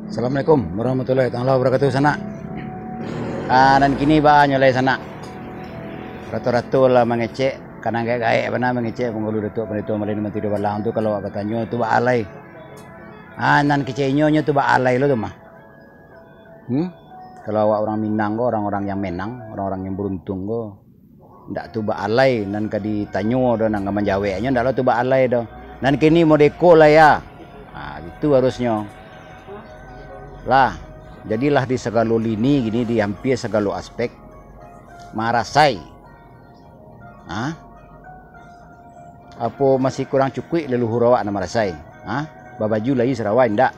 Assalamualaikum warahmatullahi wabarakatuh sana. Dan kini ba nyolai sana. Ratu-ratu lah mengecek kanang gae-gae mana mengecek penggulu datuk penito malin menteri balang tu kalau katanya tu ba alai. Nan kecenya tu ba alai lo tu mah. Kalau awak orang Minang ko, orang-orang yang menang, orang-orang yang beruntung ko, ndak tu ba alai nan ka ditanyo do nang menjaweknya ndak lo tu ba alai do. Nan kini mau deko lah ya. Itu harusnya. Lah, jadilah di segala lini gini di hampir segala aspek marasai. Apa masih kurang cukup leluhur awak na marasai? Babaju lagi Sarawak ndak?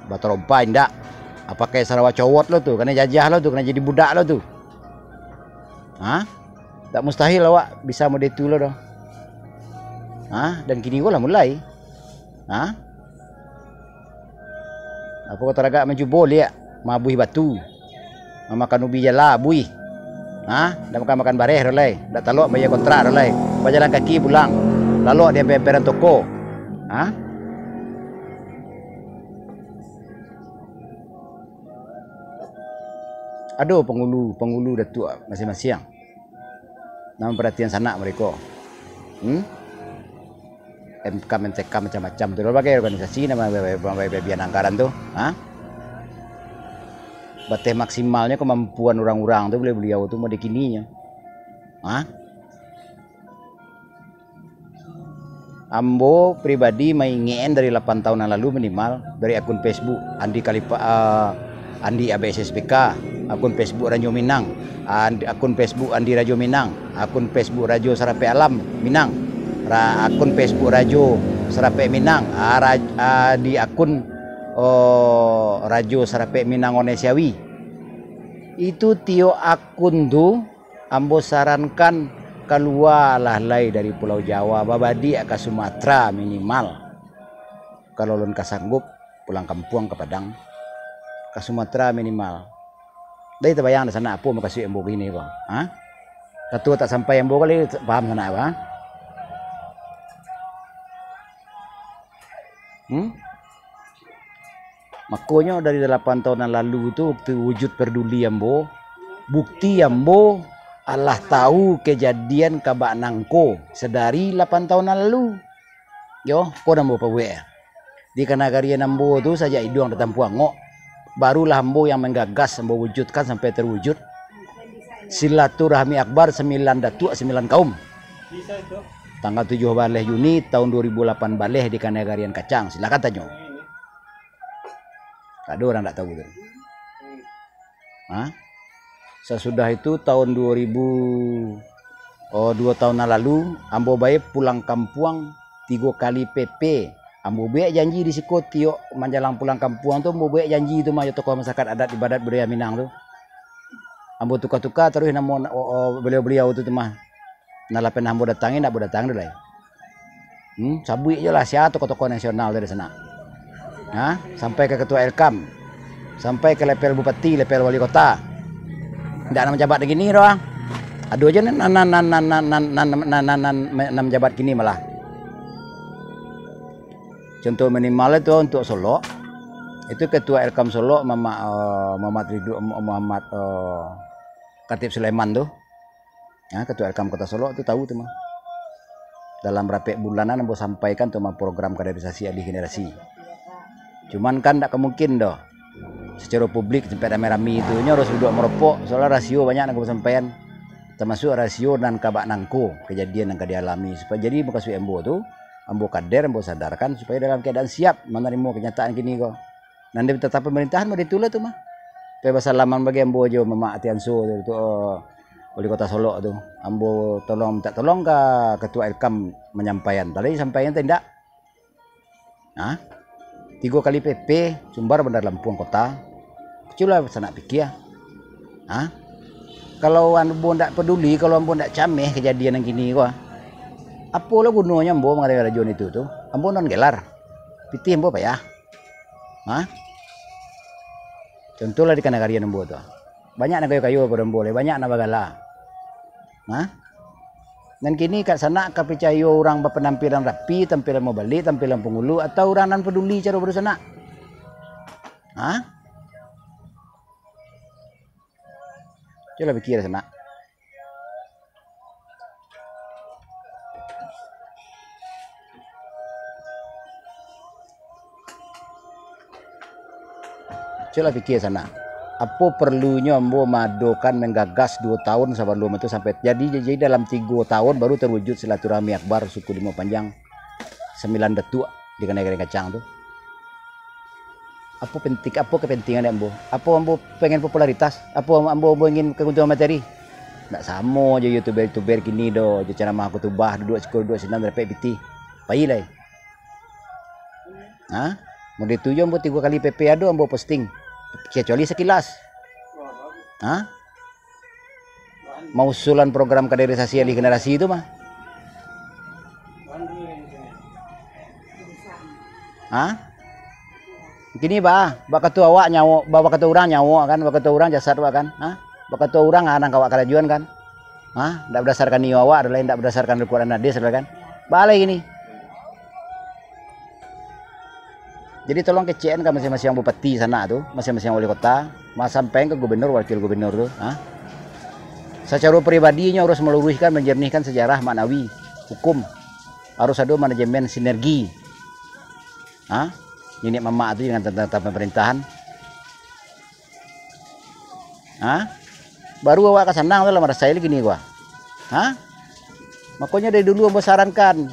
Baterompa ndak? Apakah Sarawak cowot lo tuh, kena jajah lo tuh, kena jadi budak lo tuh. Tak mustahil awak bisa mode itu lo dong. Dan kini gua lah mulai. Apa kata ragak maju boleh ya, mabuih batu. Makan ubi jala buih. Dah makan bareh rolai, dah talok bayar kontrak rolai. Berjalan kaki pulang. Lalu dia beberan toko. Aduh penghulu datuk masing-masing. Nama perhatian sanak mereka. MK macam-macam tu berbagai organisasi nama bagian anggaran tu. Batas maksimalnya kemampuan orang-orang tu beliau tu mau dikininya. Ambo pribadi maingin dari 8 tahun yang lalu minimal dari akun Facebook Andi ABSSPK, akun Facebook Radio Minang, akun Facebook Andi Radio Minang, akun Facebook Radio Serape Alam Minang, akun Facebook Radio Serape Minang, di akun Radio Serape Minang Onesiawi. Itu tio akun tu ambo sarankan keluarlah lai dari Pulau Jawa, babadi ke Sumatera minimal. Kalau lon kasanggup pulang kampung ke Padang, ke Sumatera minimal. Dari terbayang di sana apa makasih embo gini bang. Ketua tak sampai embo kali paham sana bang. Makanya dari 8 tahun yang lalu itu wujud peduli ambo, bukti ambo Allah tahu kejadian kabak nangko sedari 8 tahun yang lalu. Yo, ko nambo pawe. Di kanagarian ambo tu saja idong datang puangok. Barulah ambo yang menggagas ambo wujudkan sampai terwujud. Silaturahmi akbar 9 datuk 9 kaum. Tanggal 7 baleh Juni tahun 2008 baleh di kanagarian Kacang. Silakan tanya. Ada orang tak tahu tu. Sesudah itu tahun 2 tahun yang lalu ambo baik pulang kampung 3 kali PP. Ambo baik janji di siko tiok menjalang pulang kampung tu ambo baik janji tu mah tokoh masyarakat adat ibadat budaya Minang tu. Ambo tukar-tukar terus nama beliau-beliau tu mah. Nalapen ambo datangin nak datang dulu. Sabui je lah siapa tokoh-tokoh nasional dari sana. Sampai ke ketua Elkam, sampai ke level bupati, level wali kota. Tidak nama jabat begini doang. Aduh aja nan jabat gini malah. Contoh minimal itu untuk Solo. Itu ketua Elkam Solo Muhammad Katib Sulaiman tuh. Ketua Elkam Kota Solo itu tahu tuh mah. Dalam rapek bulanan ambo sampaikan tuh program kaderisasi ahli generasi. Cuman kan tak kemungkin doh. Secara publik sampai rame-rame itu harus duduk merokok soalnya rasio banyak nak sampaian, termasuk rasio dan kabak nangko kejadian yang dialami. Supaya jadi makasih ambo tu ambo kader ambo sadarkan supaya dalam keadaan siap menerima kenyataan gini kok. Nanti tetap pemerintahan mau ditulah tu mah. Supaya salaman bagi ambo jo Mama Atianso tu wali kota Solo tu. Ambo minta tolong ke ketua Elkam menyampaikan. Tadi sampaikan tidak. 3 kali PP Sumbar Bandar Lampung kota. Cula sana pikir. Kalau ambo ndak peduli, kalau ambo ndak cameh kejadian yang gini kok. Apa lah gunanya ambo mengadai rajon itu tuh? Ambo non gelar. Pitih ambo payah. Contohlah di kanagarian ambo tuh. Banyak nak kayu-kayu pada ambo, banyak nak bagala. Dan kini kat sana kau percaya orang berpenampilan rapi, tampilan mau balik, tampilan penghulu, atau orang nan peduli cara bersana. Hah? Coba pikir sana. Coba pikir sana. Apa perlunya ambo madokan menggagas 2 tahun sebelum itu sampai jadi dalam 3 tahun baru terwujud silaturahmi akbar suku Limo Panjang 9 detuk di Kenai Kacang tuh. Apa kepentingan ambo? Apa ambo pengen popularitas? Apa ambo ingin keuntungan materi? Nggak sama aja youtuber gini do, cara mah kutubah duduk sekolah duduk senang dapat PT. Pai lah. Hah? Mau dituju ambo 3 kali PP ado ambo posting. Kecuali sekilas. Hah? Mau usulan program kaderisasi alih generasi itu mah. Hah? Gini kata awak nyawa, kata orang nyawa kan, kata orang jasad awak kan. Hah? Kata orang anak awak kalajuan kan. Hah? Tidak berdasarkan nyawa awak, adalah tidak berdasarkan Al-Quran hadis kan. Balai gini. Jadi tolong kecen ke masing-masing bupati sana tuh, masing-masing wali kota, sampai ke gubernur, wakil gubernur tuh. Hah? Secara pribadinya harus meluruskan, menjernihkan sejarah maknawi, hukum. Harus ada manajemen sinergi. Hah? Ini mama itu dengan tentang pemerintahan. Hah? Baru awak kesenang tuh lah merasa gini gua. Hah? Makanya dari dulu ambo sarankan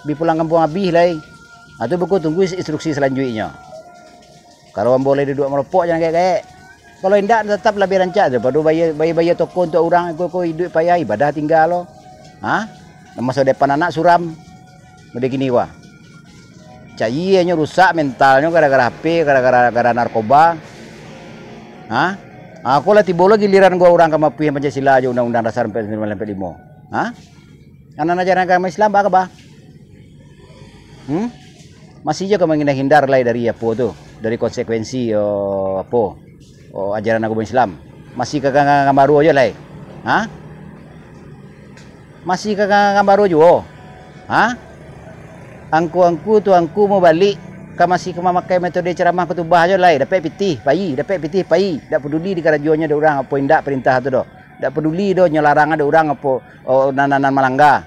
di pulang kampung habis lah. Atau buku tunggu instruksi selanjutnya. Kalau boleh duduk merokok jangan kayak. Kalau tidak tetap lebih rancak daripada bayar toko untuk orang kau hidup payah ibadah tinggal lo. Hah? Masa depan anak suram. Udah gini wah. Cainya rusak mentalnya gara-gara HP, gara-gara narkoba. Hah? Aku lah tiba giliran gua orang kemapuan Pancasila aja Undang-Undang Dasar 45. Hah? Anak ajaran agama Islam apa? Masih juga menghindar lah dari apa tuh, dari konsekuensi ajaran agama Islam. Masih kagak baru aja lah. Hah? Masih kagak baru juga. Hah? Angku mau balik masih memakai metode ceramah kutubah aja lah. Dapat pitih pai, tak peduli di kerajuannya ada orang apa indak perintah tu doh. Tak peduli doh nyelarang ada orang apa nanan malangga.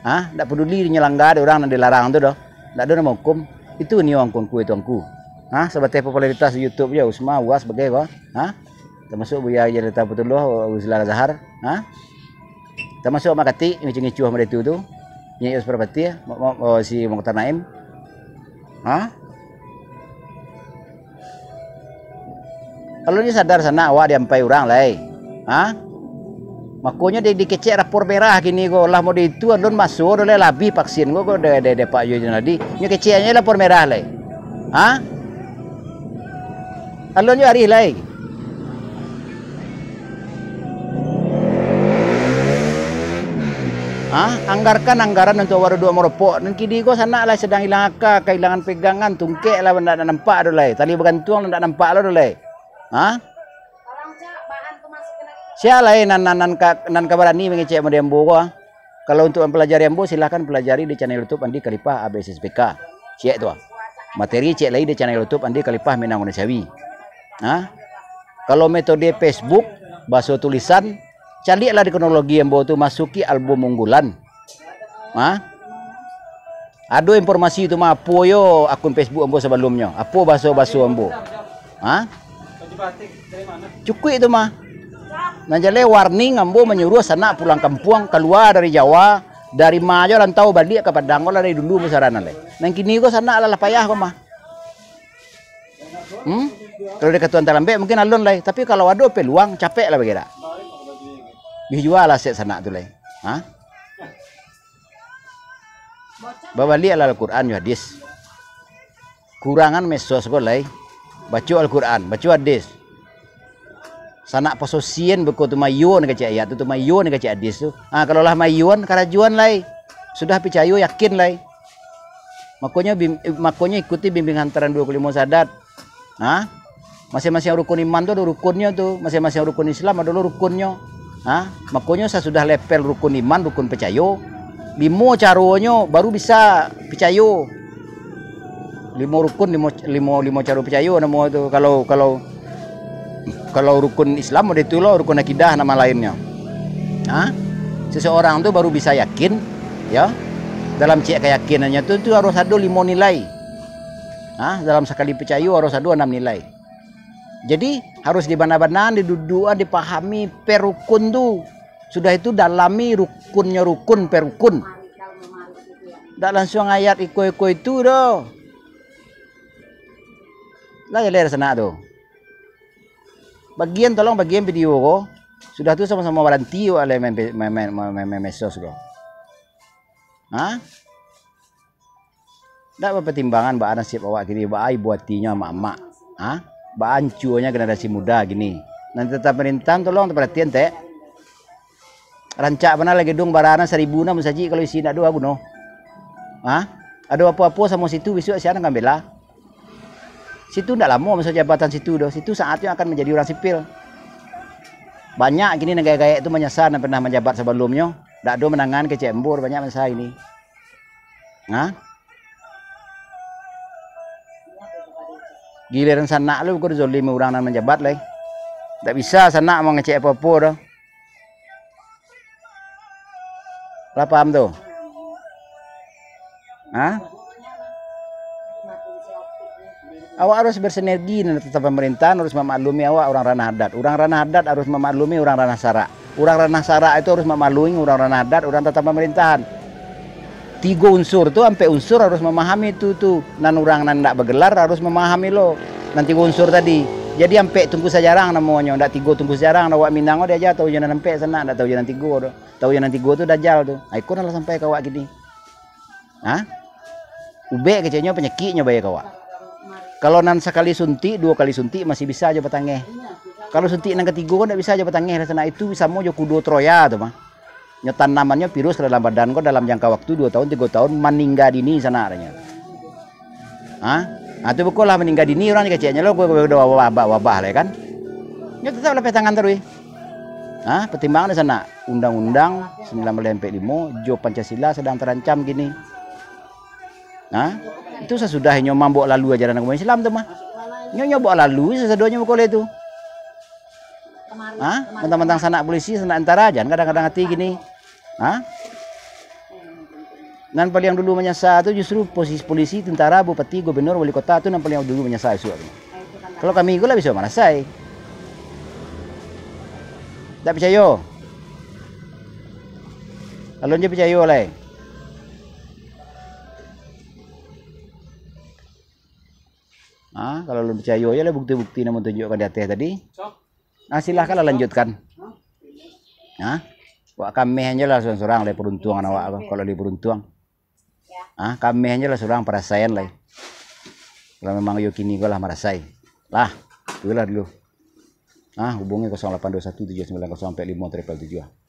Hah? Tak peduli nyelangga ada orang yang dilarang tu doh. Tak ada nama hukum. Itu ni angku itu angku. Hah? Sebagai popularitas YouTube ya Usma UAS sebagai apa? Hah? Termasuk Buya Jalita Putullah Uzla Zahar. Hah? Termasuk Makati ngicu-ngicu sama itu tu. Nyai Usprapati si Mokhtar Naim. Hah? Kalau ni sadar sana awak diampai orang lah. Hah? Makanya dia dikecek rapor merah gini kok lah mau itu alun masuk oleh labi vaksin kok de Pak Yoyo tadi. Nya keceknya rapor merah lah. Hah? Alun yo hari lah. Anggarkan anggaran untuk waru dua merokok. Dan kini kau sana lah sedang hilang akal, kehilangan pegangan, tungkek lah benda nampak tu lah. Tali bergantung tak nampak lah tu lah. Hah? Siapa lah nan kabarani mengecek modem buku. Kalau untuk mempelajari ambo silahkan pelajari di channel YouTube Andi Kalipah ABSSPK. Cek tu. Materi cek lagi di channel YouTube Andi Kalipah Minang Manusiawi. Hah? Kalau metode Facebook bahasa tulisan carilah di kronologi ambo tu masuki album unggulan. Hah? Ada informasi itu mah apa yo akun Facebook ambo sebelumnya. Apa bahasa ambo. Hah? Cukup itu mah. Nanjale warning ambo menyuruh sana pulang kampung keluar dari Jawa, dari Majo rantau balik ke Padang lah dari dulu besaran le. Nang kini ko sana lah payah ko mah. Kalau dekat tuan talambe mungkin alun lah, tapi kalau ada peluang capek lah begitu. Dijual lah set sana tu le. Hah? Babali Al-Quran hadis. Kurangan mesos ko le. Baca Al-Quran, baca hadis. Sanak pososien beko tu mayun ke ayat tu mayun ke hadis tu. Kalau lah mayun karajuan lai. Sudah percaya yakin lai. Makanya ikuti bimbingan hantaran 25 sadat. Hah? Masing-masing rukun iman tu ada rukunnya tu. Masing-masing rukun Islam ada rukunnya. Hah? Makanya saya sudah level rukun iman, rukun percaya. 5 caranya baru bisa percaya. 5 Limo rukun, limo cara percaya nama itu. Kalau rukun Islam udah itu loh, rukun akidah nama lainnya. Hah? Seseorang tuh baru bisa yakin, ya. Dalam cek keyakinannya itu harus ada 5 nilai. Hah? Dalam sekali percaya harus ada 6 nilai. Jadi harus dibana-bana, didudukan, dipahami per rukun tuh. Sudah itu dalami rukunnya rukun per rukun. Tidak langsung ayat iko itu doh. Lah ya sana tuh. Bagian video ko. Sudah tuh sama-sama waranti oleh mesos ko. Hah? Tidak pertimbangan ba nasib awak gini, ba ai buatinya mak-mak. Hah? Ba ancunya generasi muda gini. Nanti tetap pemerintahan tolong perhatian teh. Rancak benar lagi dong barana 1000 na mensaji kalau isi nak dua bunuh. Hah? Ada apa-apa sama situ besok siapa ngambil lah. Situ tidak lama masa jabatan situ doh. Situ saatnya akan menjadi orang sipil. Banyak gini negara-negara itu menyasar dan pernah menjabat sebelumnya. Tidak ada menangan ke Cembur banyak masa ini. Hah? Giliran sana lu kau zolim orang nan menjabat lagi. Tak bisa sana mau ngecek apa-apa dah. Lah paham tu? Hah? Awak harus bersinergi dengan tetap pemerintahan, harus memaklumi awak orang ranah adat. Orang ranah adat harus memaklumi orang ranah sara. Orang ranah sara itu harus memaklumi orang ranah adat, orang tetap pemerintahan. 3 unsur tuh, sampai unsur harus memahami itu tuh. Nan orang nan tidak bergelar harus memahami lo. Nanti unsur tadi. Jadi sampai tunggu sejarang namanya. Ndak 3 tunggu sejarang. Awak Minang dia aja tahu jangan sampai sana. Ndak tahu jangan 3 tuh. Tahu jangan 3 tuh dajal tuh. Ikut lah sampai kawak gini. Hah? Ube kecilnya penyakitnya bayar kawak. Kalau nan sekali suntik, 2 kali suntik masih bisa aja petangeh. Kalau suntik yang ketiga kan tidak bisa aja petangeh. Karena itu bisa mau kudo Troya tuh mah. Nyetan namanya virus ke dalam badan kau dalam jangka waktu 2 tahun 3 tahun meninggal dini sana adanya. Hah? Nah itu betul lah meninggal dini orang kecilnya lo gue udah wabah lah kan. Ya tetap lepas tangan terus. Hah? Pertimbangan di sana Undang-Undang 1945 Jo Pancasila sedang terancam gini. Hah? Itu sesudahnya mambok lalu ajaran agama Islam tuh mah. Nyonya bawa lalu sesudah boleh itu. Hah? Mentang-mentang sanak polisi, sanak antara aja kadang-kadang hati gini. Hah? Dan paling yang dulu menyasar itu justru posisi polisi, tentara, bupati, gubernur, wali kota itu yang paling yang dulu menyasar isu. Kalau kami gula bisa mana saya? Tak percaya. Kalau dia percaya oleh. Kalau lu percaya ya lah bukti-bukti yang menunjukkan di atas tadi. Nah silahkanlah lanjutkan. Wak kami hanya lah seorang lah peruntuangan awak kalau di peruntuang. Kami hanya lah seorang perasaan lah. Kalau memang yo kini gua lah merasai. Lah, itulah dulu. Hubungi 0821 7904 5 7.